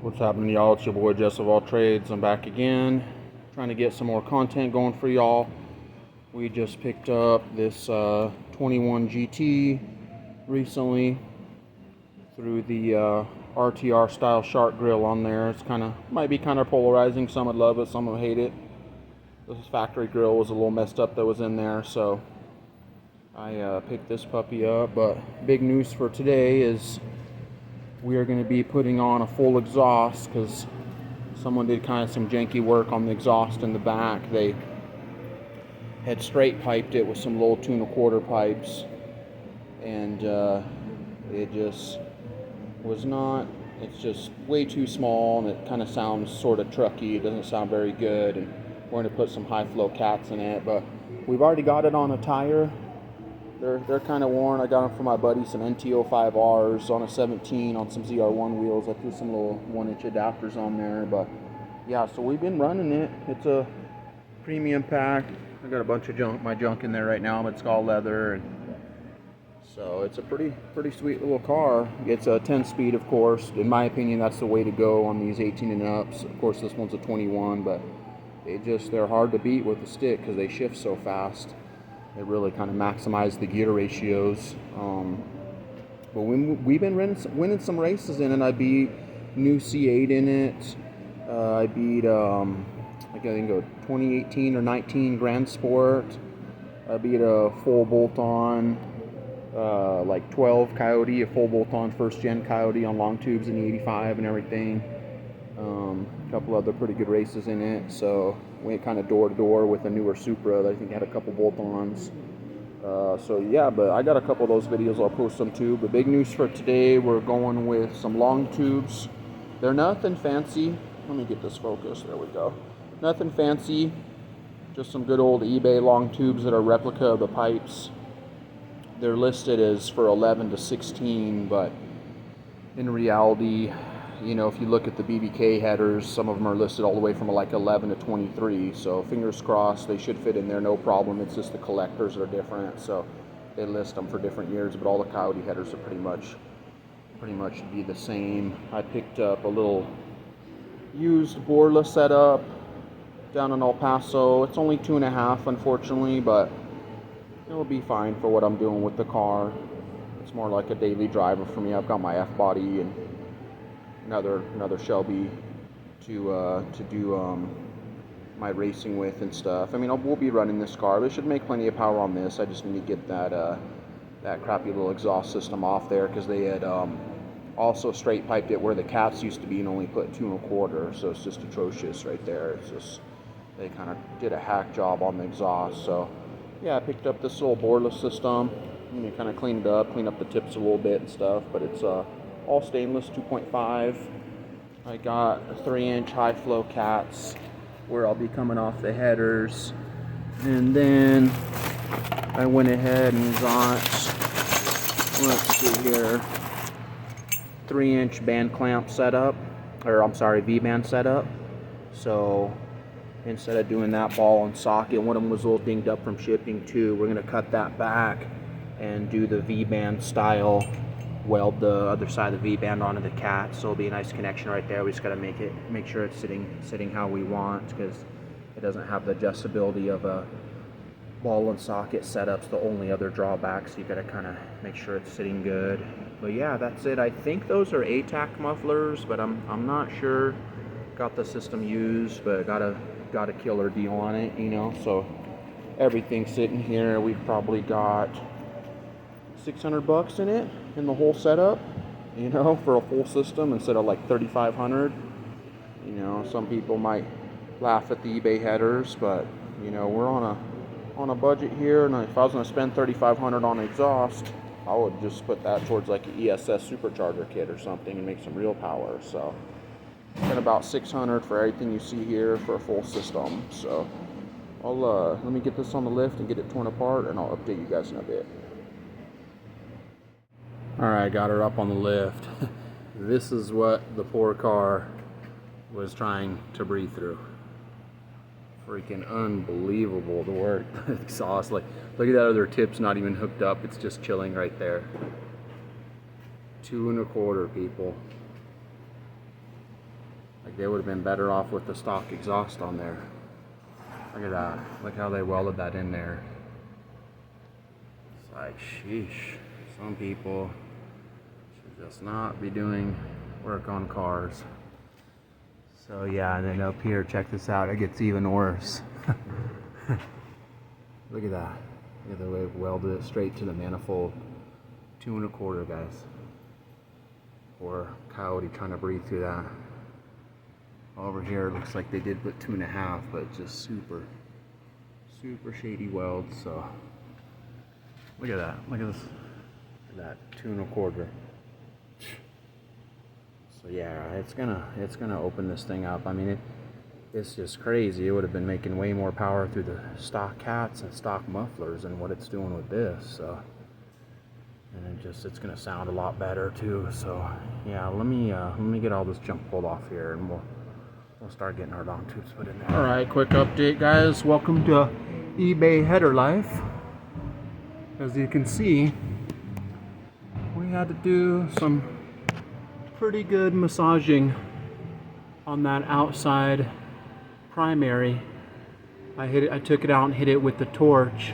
What's happening, y'all? It's your boy Jess of All Trades. I'm back again, trying to get some more content going for y'all. We just picked up this 21 GT recently through the RTR style shark grill on there. It's might be kind of polarizing. Some would love it, some would hate it. This factory grill was a little messed up that was in there, so I picked this puppy up. But big news for today is we are going to be putting on a full exhaust because someone did kind of some janky work on the exhaust in the back. They had straight piped it with some little 2 1/4 pipes, and it just was not. It's just way too small, and it kind of sounds sort of trucky. It doesn't sound very good, and we're going to put some high flow cats in it. But we've already got it on a tire. They're kind of worn. I got them for my buddy, some NT05Rs on a 17 on some ZR1 wheels. I threw some little 1-inch adapters on there, but yeah, so we've been running it. It's a premium pack. I got a bunch of my junk in there right now, but it's all leather, and so it's a pretty sweet little car. It's a 10-speed, of course. In my opinion, that's the way to go on these 18 and ups. Of course, this one's a 21, but they're hard to beat with the stick because they shift so fast. They really kind of maximize the gear ratios. But we've been winning some races in it. I beat new C8 in it. I beat I think a 2018 or 19 Grand Sport. I beat a full bolt-on like 12 Coyote, a full bolt-on first-gen Coyote on long tubes in the 85 and everything. A couple other pretty good races in it. So went kind of door-to-door with a newer Supra that I think had a couple bolt-ons. So yeah, but I got a couple of those videos. I'll post them too. But big news for today, we're going with some long tubes. They're nothing fancy. Let me get this focused. There we go. Nothing fancy. Just some good old eBay long tubes that are replica of the pipes. They're listed as for 11 to 16, but in reality, you know, if you look at the BBK headers, some of them are listed all the way from like 11 to 23. So fingers crossed, they should fit in there, no problem. It's just the collectors are different, so they list them for different years. But all the Coyote headers are pretty much be the same. I picked up a little used boreless setup down in El Paso. It's only 2.5, unfortunately, but it'll be fine for what I'm doing with the car. It's more like a daily driver for me. I've got my F-body and another Shelby to do my racing with and stuff. I mean, we'll be running this car. We should make plenty of power on this. I just need to get that crappy little exhaust system off there because they had also straight piped it where the cats used to be and only put 2 1/4. So it's just atrocious right there. It's just they kind of did a hack job on the exhaust. So yeah, I picked up this little boreless system and you kind of clean up the tips a little bit and stuff. But it's all stainless, 2.5. I got a 3-inch high flow cats where I'll be coming off the headers, and then I went ahead and got, let's see here, 3-inch band clamp setup, or I'm sorry, V-band setup. So instead of doing that ball and socket, one of them was a little dinged up from shipping too. We're gonna cut that back and do the V-band style, weld the other side of the V-band onto the cat, so it'll be a nice connection right there. We just got to make sure it's sitting how we want, because it doesn't have the adjustability of a ball and socket setup's the only other drawback, so you got to kind of make sure it's sitting good. But yeah, that's it. I think those are ATAC mufflers, but I'm not sure. Got the system used, but got a killer deal on it, you know. So everything's sitting here. We've probably got $600 in it, in the whole setup, you know, for a full system instead of like $3,500. You know, some people might laugh at the eBay headers, but you know, we're on a budget here, and if I was going to spend $3,500 on exhaust, I would just put that towards like an ESS supercharger kit or something and make some real power. So got about $600 for everything you see here for a full system. So I'll let me get this on the lift and get it torn apart, and I'll update you guys in a bit. Alright, got her up on the lift. This is what the poor car was trying to breathe through. Freaking unbelievable, the work. Exhaust, like, look at that other tip's not even hooked up, it's just chilling right there. 2 1/4, people. Like, they would have been better off with the stock exhaust on there. Look at that. Look how they welded that in there. It's like, sheesh. Some people should just not be doing work on cars. So yeah, and then up here, check this out. It gets even worse. Look at that. Look at the way it welded it straight to the manifold. 2 1/4, guys. Poor coyote trying to breathe through that. Over here, it looks like they did put 2 1/2, but just super shady weld. So look at that. Look at this. Look at that 2 1/4. So yeah, it's gonna open this thing up. I mean, it's just crazy. It would have been making way more power through the stock cats and stock mufflers than what it's doing with this. So, and it's gonna sound a lot better too. So yeah, let me get all this junk pulled off here, and we'll start getting our long tubes put in there. All right, quick update, guys. Welcome to eBay header life. As you can see, we had to do some pretty good massaging on that outside primary. I took it out and hit it with the torch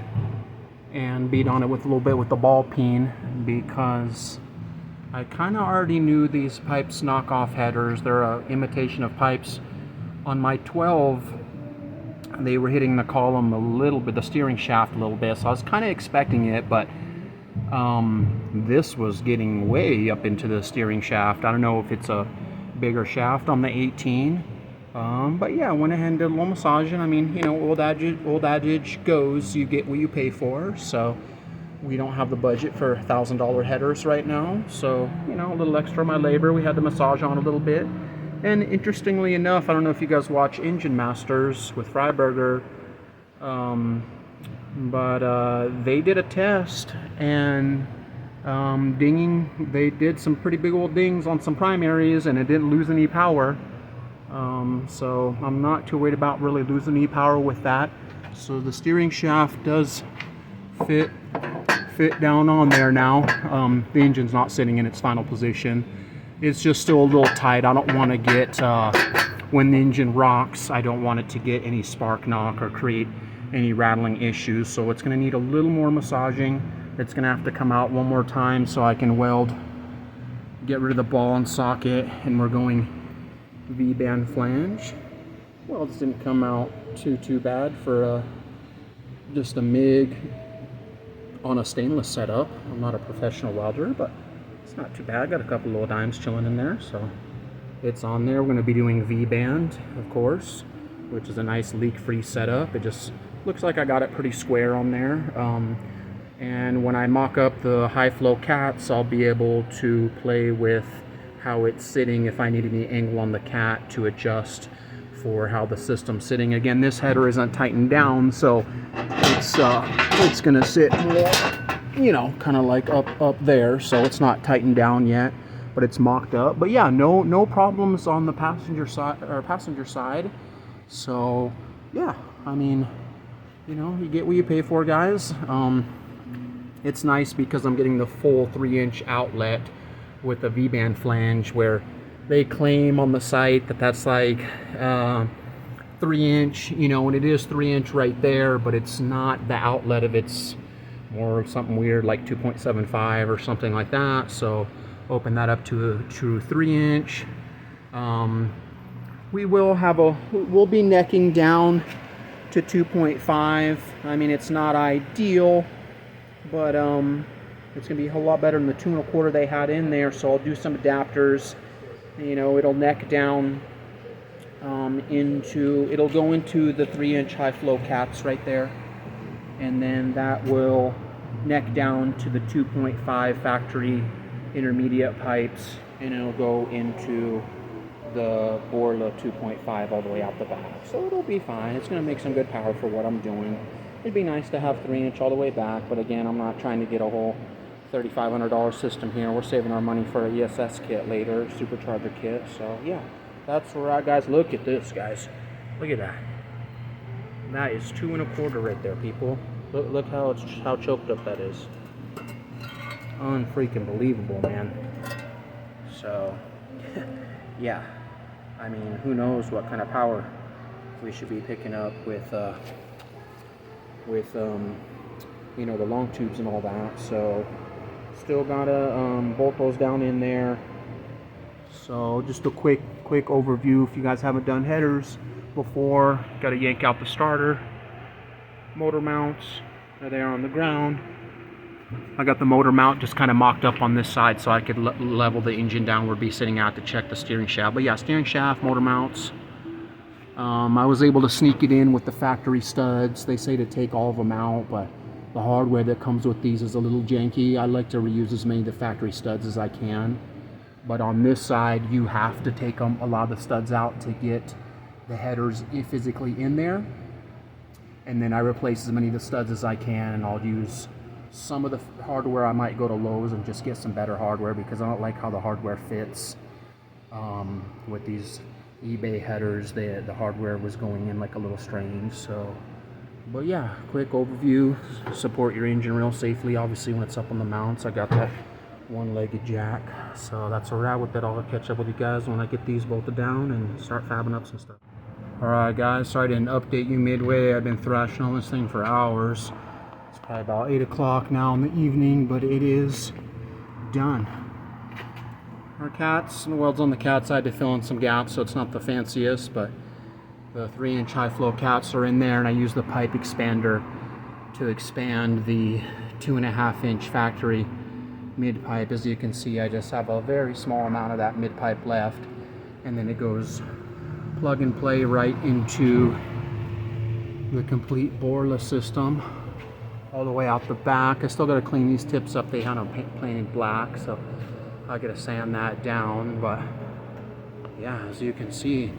and beat on it with a little bit with the ball peen, because I kind of already knew these pipes knockoff headers. They're an imitation of pipes. On my 12, they were hitting the column a little bit, the steering shaft a little bit, so I was kind of expecting it, but this was getting way up into the steering shaft. I don't know if it's a bigger shaft on the 18. But yeah, I went ahead and did a little massaging. I mean, you know, old adage goes, you get what you pay for. So we don't have the budget for $1,000 headers right now. So, you know, a little extra of my labor. We had to massage on a little bit. And interestingly enough, I don't know if you guys watch Engine Masters with Freiberger, but they did a test, and they did some pretty big old dings on some primaries, and it didn't lose any power. So I'm not too worried about really losing any power with that. So the steering shaft does fit down on there now. The engine's not sitting in its final position. It's just still a little tight. I don't want to get, when the engine rocks, I don't want it to get any spark knock or create any rattling issues. So it's going to need a little more massaging. It's going to have to come out one more time so I can get rid of the ball and socket, and we're going V-band flange. Well, this didn't come out too bad for just a MIG on a stainless setup. I'm not a professional welder, but it's not too bad. Got a couple little dimes chilling in there, so it's on there. We're going to be doing V-band, of course, which is a nice leak-free setup. It just looks like I got it pretty square on there. And when I mock up the high-flow cats, I'll be able to play with how it's sitting, if I need any angle on the cat to adjust for how the system's sitting. Again, this header isn't tightened down, so it's gonna sit more, you know, kind of like up there, so it's not tightened down yet, but it's mocked up. But yeah, no problems on the passenger side. So yeah, I mean, you know, you get what you pay for, guys. It's nice because I'm getting the full 3-inch outlet with a V-band flange, where they claim on the site that that's like 3-inch, you know, and it is 3-inch right there, but it's not. The outlet of it's more something weird like 2.75 or something like that. So open that up to a true 3-inch. We'll be necking down to 2.5. I mean, it's not ideal, but it's going to be a whole lot better than the 2 1/4 they had in there. So I'll do some adapters. You know, it'll neck down it'll go into the 3-inch high flow cats right there. And then that will neck down to the 2.5 factory intermediate pipes. And it'll go into the Borla 2.5 all the way out the back. So it'll be fine. It's going to make some good power for what I'm doing. It'd be nice to have 3-inch all the way back, but again, I'm not trying to get a whole $3,500 system here. We're saving our money for a ESS kit later, supercharger kit. So yeah, that's where I, guys, look at this, guys. Look at that. That is 2 1/4 right there, people. Look how choked up that is. Unfreaking believable, man. So yeah, I mean, who knows what kind of power we should be picking up with you know, the long tubes and all that. So still gotta bolt those down in there. So just a quick overview. If you guys haven't done headers before, gotta yank out the starter. Motor mounts, there they are on the ground. I got the motor mount just kind of mocked up on this side so I could level the engine down where it'd be sitting out to check the steering shaft. But yeah, steering shaft, motor mounts. I was able to sneak it in with the factory studs. They say to take all of them out, but the hardware that comes with these is a little janky. I like to reuse as many of the factory studs as I can. But on this side, you have to take a lot of the studs out to get the headers physically in there. And then I replace as many of the studs as I can, and I'll use some of the hardware. I might go to Lowe's and just get some better hardware because I don't like how the hardware fits with these eBay headers. The hardware was going in like a little strange. So, but yeah, quick overview. Support your engine real safely. Obviously, when it's up on the mounts, I got that one-legged jack. So that's where we're at with it. I'll catch up with you guys when I get these bolted down and start fabbing up some stuff. Alright guys, sorry I didn't update you midway. I've been thrashing on this thing for hours. It's probably about 8 o'clock now in the evening, but it is done. Our cats, the welds on the cat side to fill in some gaps, so it's not the fanciest, but the 3-inch high flow cats are in there, and I use the pipe expander to expand the 2.5-inch factory mid pipe. As you can see, I just have a very small amount of that mid pipe left, and then it goes plug and play right into the complete boreless system all the way out the back. I still got to clean these tips up. They had them painted black, so I got to sand that down. But yeah, as you can see,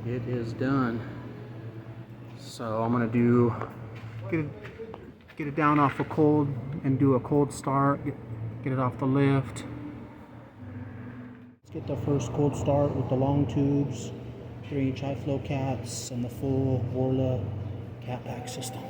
it is done. So I'm gonna get it down off a cold and do a cold start. Get it off the lift. Get the first cold start with the long tubes, 3-inch high flow cats, and the full Orla cat pack system.